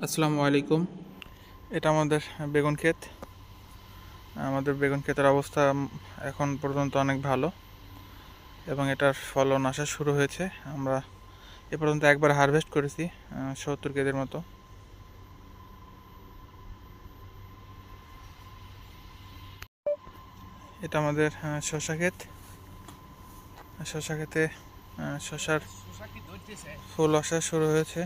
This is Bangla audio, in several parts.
আসসালামু আলাইকুম। এটা আমাদের বেগুন ক্ষেত। আমাদের বেগুন ক্ষেতের অবস্থা এখন পর্যন্ত অনেক ভালো এবং এটার ফলন আসা শুরু হয়েছে। আমরা এ পর্যন্ত একবার হারভেস্ট করেছি 70 কেজির মতো। এটা আমাদের শসা ক্ষেত। শসা ক্ষেতে শসার ফুল আসা শুরু হয়েছে।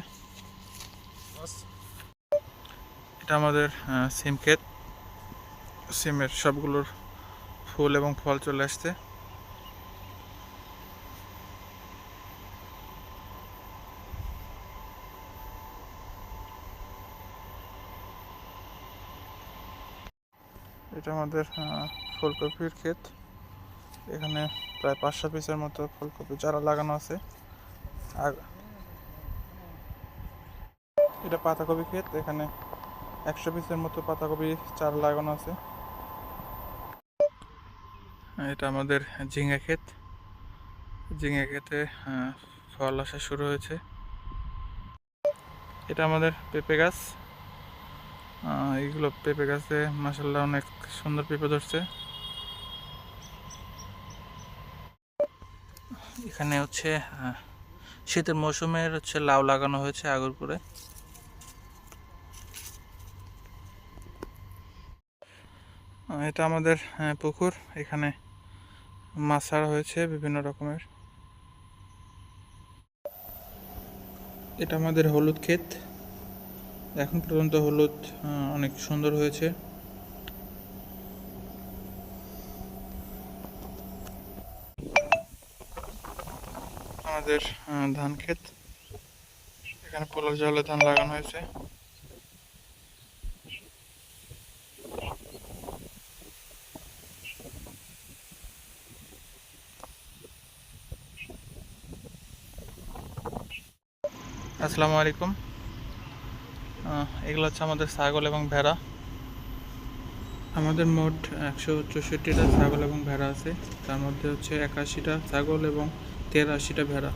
এটা আমাদের সিম ক্ষেত। সিমের সবগুলোর ফুল এবং ফল চলে আসছে। এটা আমাদের ফুলকপির ক্ষেত। এখানে প্রায় 500 পিসের মতো ফুলকপি চারা লাগানো আছে। আর এটা পাতাকপি ক্ষেত। এখানে 100 পিসের মতো পাতাকপি চারা লাগানো আছে। এটা আমাদের ঝিঙ্গা ক্ষেত। ঝিঙ্গা ক্ষেতে ফল আসা শুরু হয়েছে। এটা আমাদের পেঁপে গাছ। এইগুলো পেঁপে গাছে মাসাল্লাহ অনেক সুন্দর পেঁপে ধরছে। এখানে হচ্ছে শীতের মৌসুমের লাউ লাগানো হয়েছে আগর করে। এটা আমাদের পুকুর। এখানে মাছ ছাড়া হয়েছে বিভিন্ন রকমের। এটা আমাদের হলুদ ক্ষেত। এখন পর্যন্ত হলুদ অনেক সুন্দর হয়েছে। আমাদের ধান ক্ষেত। এখানে পোলার জলে ধান লাগানো হয়েছে। আসসালামু আলাইকুম। এগুলো হচ্ছে আমাদের ছাগল এবং ভেড়া। আমাদের মোট 164টা ছাগল এবং ভেড়া আছে। তার মধ্যে হচ্ছে 81টা ছাগল এবং 83টা ভেড়া।